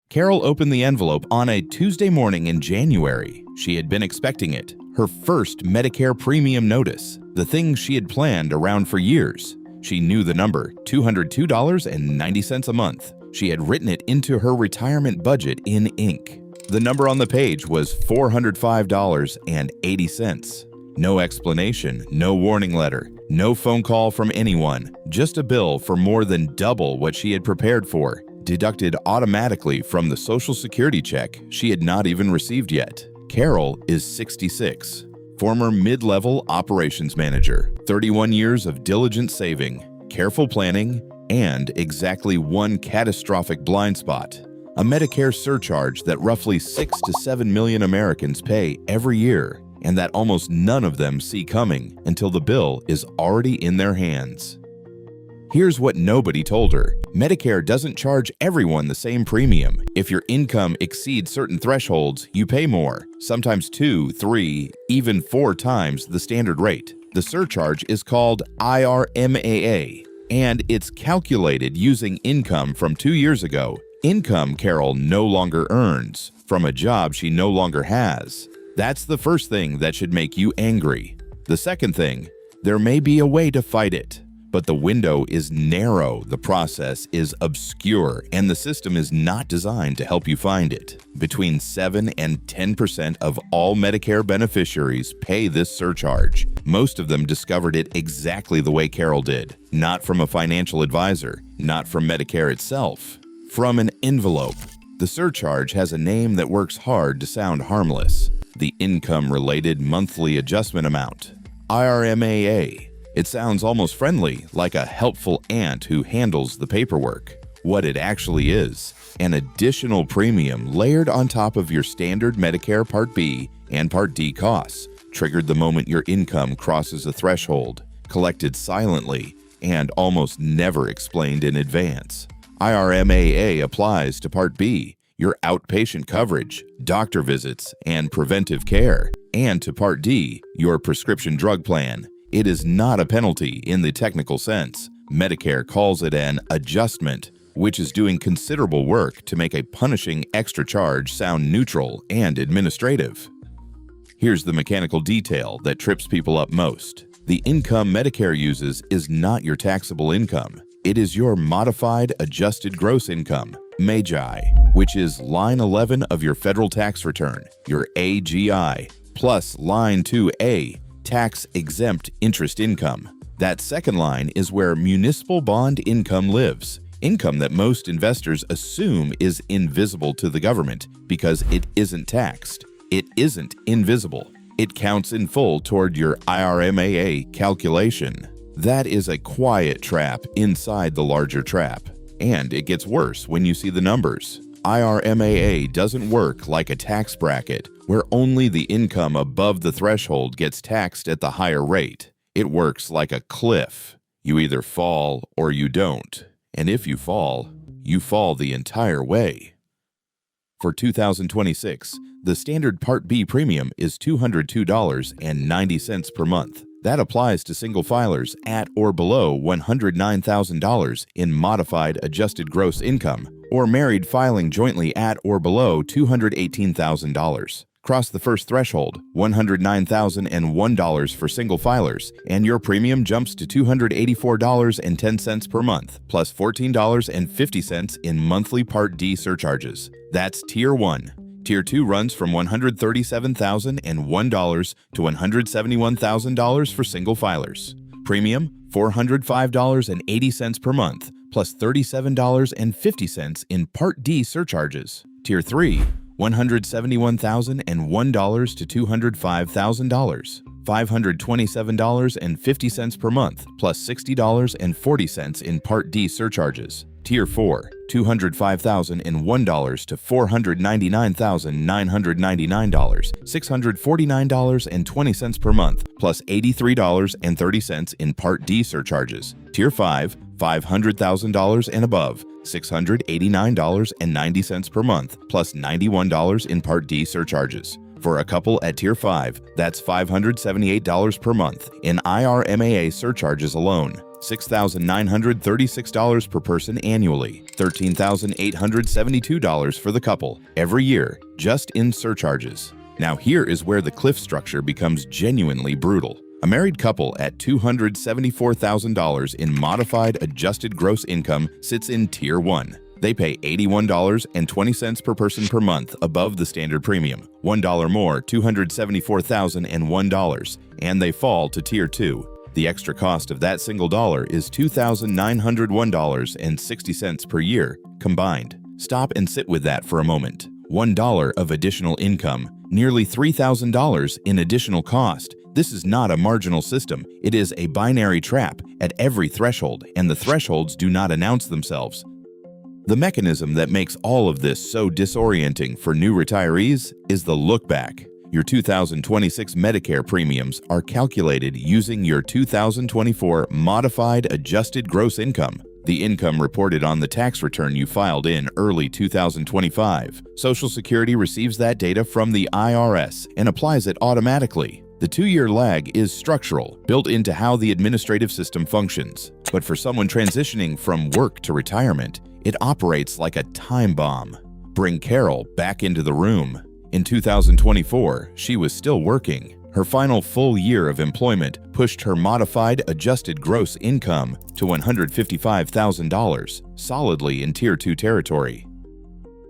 Carol opened the envelope on a Tuesday morning in January. She had been expecting it. Her first Medicare premium notice, the thing she had planned around for years. She knew the number, $202.90 a month. She had written it into her retirement budget in ink. The number on the page was $405.80. No explanation, no warning letter, no phone call from anyone, just a bill for more than double what she had prepared for, deducted automatically from the Social Security check she had not even received yet. Carol is 66, former mid-level operations manager, 31 years of diligent saving, careful planning, and exactly one catastrophic blind spot: a Medicare surcharge that roughly 6 to 7 million Americans pay every year, and that almost none of them see coming until the bill is already in their hands. Here's what nobody told her. Medicare doesn't charge everyone the same premium. If your income exceeds certain thresholds, you pay more, sometimes 2, 3, even 4 times the standard rate. The surcharge is called IRMAA, and it's calculated using income from 2 years ago, income Carol no longer earns from a job she no longer has. That's the first thing that should make you angry. The second thing, there may be a way to fight it, but the window is narrow, the process is obscure, and the system is not designed to help you find it. Between 7 and 10% of all Medicare beneficiaries pay this surcharge. Most of them discovered it exactly the way Carol did, not from a financial advisor, not from Medicare itself, from an envelope. The surcharge has a name that works hard to sound harmless: the Income-Related Monthly Adjustment Amount, IRMAA. It sounds almost friendly, like a helpful aunt who handles the paperwork. What it actually is: an additional premium layered on top of your standard Medicare Part B and Part D costs, triggered the moment your income crosses a threshold, collected silently, and almost never explained in advance. IRMAA applies to Part B, your outpatient coverage, doctor visits, and preventive care, and to Part D, your prescription drug plan. It is not a penalty in the technical sense. Medicare calls it an adjustment, which is doing considerable work to make a punishing extra charge sound neutral and administrative. Here's the mechanical detail that trips people up most. The income Medicare uses is not your taxable income. It is your modified adjusted gross income, MAGI, which is line 11 of your federal tax return, your AGI, plus line 2A, tax-exempt interest income. That second line is where municipal bond income lives, income that most investors assume is invisible to the government because it isn't taxed. It isn't invisible. It counts in full toward your IRMAA calculation. That is a quiet trap inside the larger trap. And it gets worse when you see the numbers. IRMAA doesn't work like a tax bracket where only the income above the threshold gets taxed at the higher rate. It works like a cliff. You either fall or you don't. And if you fall the entire way. For 2026, the standard Part B premium is $202.90 per month. That applies to single filers at or below $109,000 in modified adjusted gross income, or married filing jointly at or below $218,000. Cross the first threshold, $109,001 for single filers, and your premium jumps to $284.10 per month, plus $14.50 in monthly Part D surcharges. That's Tier 1. Tier 2 runs from $137,001 to $171,000 for single filers. Premium, $405.80 per month, plus $37.50 in Part D surcharges. Tier 3, $171,001 to $205,000, $527.50 per month, plus $60.40 in Part D surcharges. Tier 4, $205,001 to $499,999, $649.20 per month, plus $83.30 in Part D surcharges. Tier 5, $500,000 and above, $689.90 per month, plus $91 in Part D surcharges. For a couple at Tier 5, that's $578 per month in IRMAA surcharges alone. $6,936 per person annually, $13,872 for the couple every year, just in surcharges. Now here is where the cliff structure becomes genuinely brutal. A married couple at $274,000 in modified adjusted gross income sits in Tier 1. They pay $81.20 per person per month above the standard premium, $1 more, $274,001, and they fall to Tier 2. The extra cost of that single dollar is $2,901.60 per year combined. Stop and sit with that for a moment. $1 of additional income, nearly $3,000 in additional cost. This is not a marginal system. It is a binary trap at every threshold, and the thresholds do not announce themselves. The mechanism that makes all of this so disorienting for new retirees is the lookback. Your 2026 Medicare premiums are calculated using your 2024 modified adjusted gross income, the income reported on the tax return you filed in early 2025. Social Security receives that data from the IRS and applies it automatically. The 2-year lag is structural, built into how the administrative system functions. But for someone transitioning from work to retirement, it operates like a time bomb. Bring Carol back into the room. In 2024, she was still working. Her final full year of employment pushed her modified adjusted gross income to $155,000, solidly in Tier 2 territory.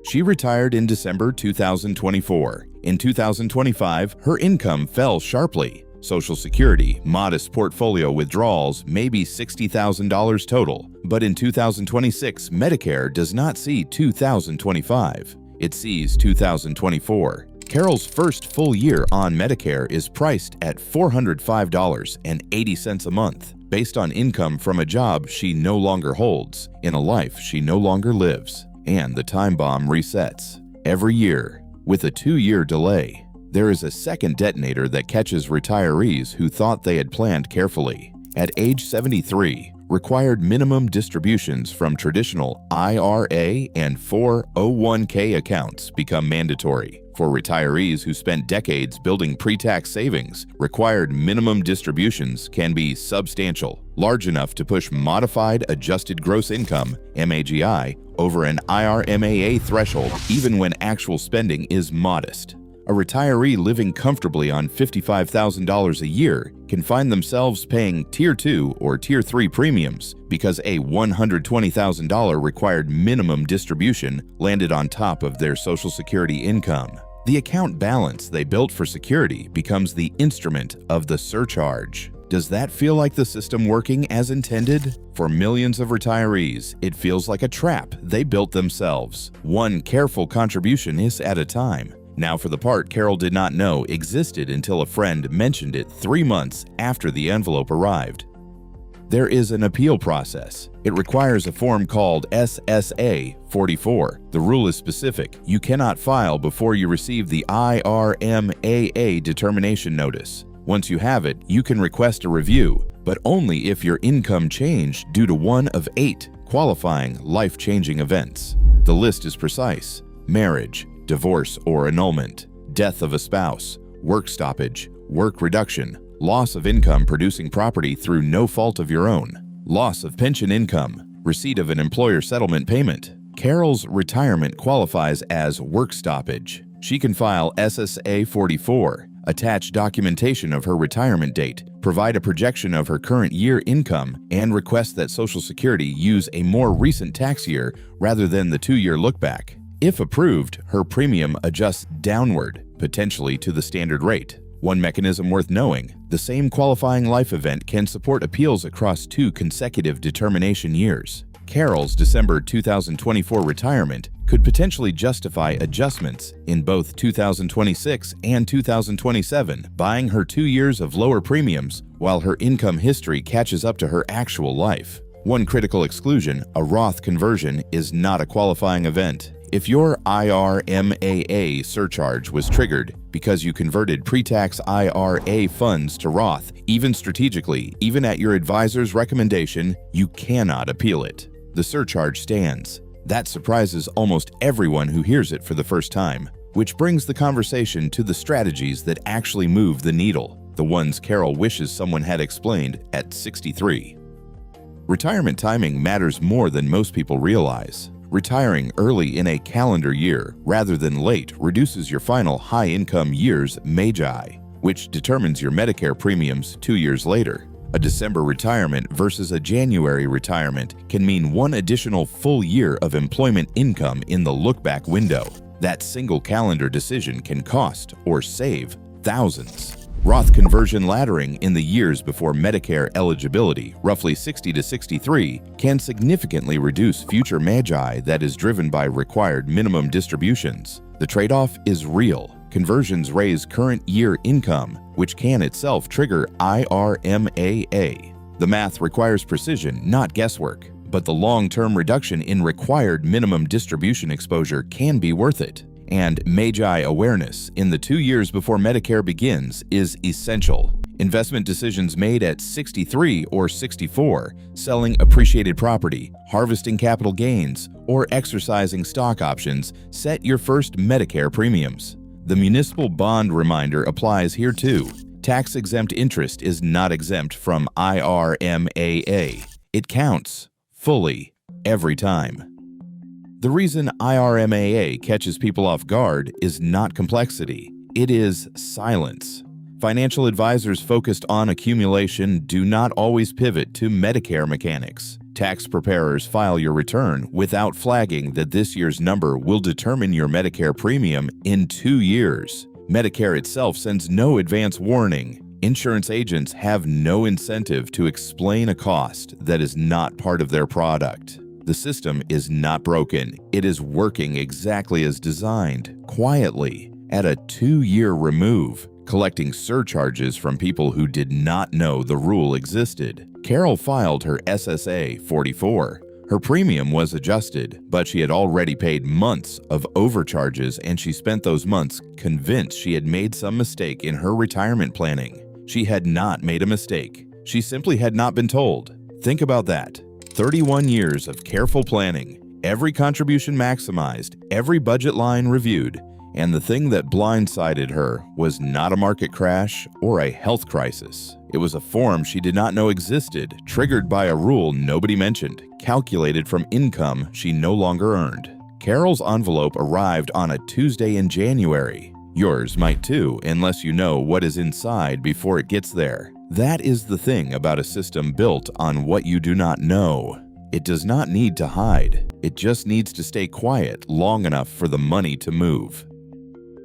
She retired in December 2024. In 2025, her income fell sharply. Social Security, modest portfolio withdrawals, maybe $60,000 total. But in 2026, Medicare does not see 2025. It sees 2024. Carol's first full year on Medicare is priced at $405.80 a month, based on income from a job she no longer holds, in a life she no longer lives. And the time bomb resets every year with a 2-year delay. There is a second detonator that catches retirees who thought they had planned carefully. At age 73, required minimum distributions from traditional IRA and 401k accounts become mandatory. For retirees who spent decades building pre-tax savings, required minimum distributions can be substantial, large enough to push modified adjusted gross income, MAGI, over an IRMAA threshold, even when actual spending is modest. A retiree living comfortably on $55,000 a year can find themselves paying Tier 2 or Tier 3 premiums because a $120,000 required minimum distribution landed on top of their Social Security income. The account balance they built for security becomes the instrument of the surcharge. Does that feel like the system working as intended? For millions of retirees, it feels like a trap they built themselves. One careful contribution is at a time. Now for the part Carol did not know existed until a friend mentioned it 3 months after the envelope arrived. There is an appeal process. It requires a form called SSA 44. The rule is specific. You cannot file before you receive the IRMAA determination notice. Once you have it, you can request a review, but only if your income changed due to one of 8 qualifying life-changing events. The list is precise: marriage, divorce or annulment, death of a spouse, work stoppage, work reduction, loss of income producing property through no fault of your own, loss of pension income, receipt of an employer settlement payment. Carol's retirement qualifies as work stoppage. She can file SSA 44, attach documentation of her retirement date, provide a projection of her current year income, and request that Social Security use a more recent tax year rather than the 2-year lookback. If approved, her premium adjusts downward, potentially to the standard rate. One mechanism worth knowing: the same qualifying life event can support appeals across 2 consecutive determination years. Carol's December 2024 retirement could potentially justify adjustments in both 2026 and 2027, buying her 2 years of lower premiums while her income history catches up to her actual life. One critical exclusion: a Roth conversion is not a qualifying event. If your IRMAA surcharge was triggered because you converted pre-tax IRA funds to Roth, even strategically, even at your advisor's recommendation, you cannot appeal it. The surcharge stands. That surprises almost everyone who hears it for the first time, which brings the conversation to the strategies that actually move the needle, the ones Carol wishes someone had explained at 63. Retirement timing matters more than most people realize. Retiring early in a calendar year rather than late reduces your final high-income year's MAGI, which determines your Medicare premiums 2 years later. A December retirement versus a January retirement can mean one additional full year of employment income in the look-back window. That single calendar decision can cost or save thousands. Roth conversion laddering in the years before Medicare eligibility, roughly 60 to 63, can significantly reduce future MAGI that is driven by required minimum distributions. The trade-off is real. Conversions raise current year income, which can itself trigger IRMAA. The math requires precision, not guesswork, but the long-term reduction in required minimum distribution exposure can be worth it. And MAGI awareness in the 2 years before Medicare begins is essential. Investment decisions made at 63 or 64, selling appreciated property, harvesting capital gains, or exercising stock options set your first Medicare premiums. The municipal bond reminder applies here too. Tax-exempt interest is not exempt from IRMAA. It counts fully every time. The reason IRMAA catches people off guard is not complexity, it is silence. Financial advisors focused on accumulation do not always pivot to Medicare mechanics. Tax preparers file your return without flagging that this year's number will determine your Medicare premium in 2 years. Medicare itself sends no advance warning. Insurance agents have no incentive to explain a cost that is not part of their product. The system is not broken. It is working exactly as designed, quietly, at a 2-year remove, collecting surcharges from people who did not know the rule existed. Carol filed her SSA 44. Her premium was adjusted, but she had already paid months of overcharges, and she spent those months convinced she had made some mistake in her retirement planning. She had not made a mistake. She simply had not been told. Think about that. 31 years of careful planning, every contribution maximized, every budget line reviewed, and the thing that blindsided her was not a market crash or a health crisis. It was a form she did not know existed, triggered by a rule nobody mentioned, calculated from income she no longer earned. Carol's envelope arrived on a Tuesday in January. Yours might too, unless you know what is inside before it gets there. That is the thing about a system built on what you do not know. It does not need to hide. It just needs to stay quiet long enough for the money to move.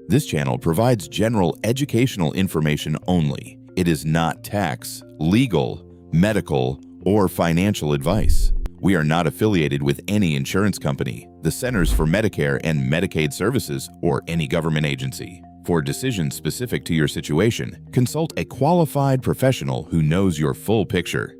This channel provides general educational information only. It is not tax, legal, medical, or financial advice. We are not affiliated with any insurance company, the Centers for Medicare and Medicaid Services, or any government agency. For decisions specific to your situation, consult a qualified professional who knows your full picture.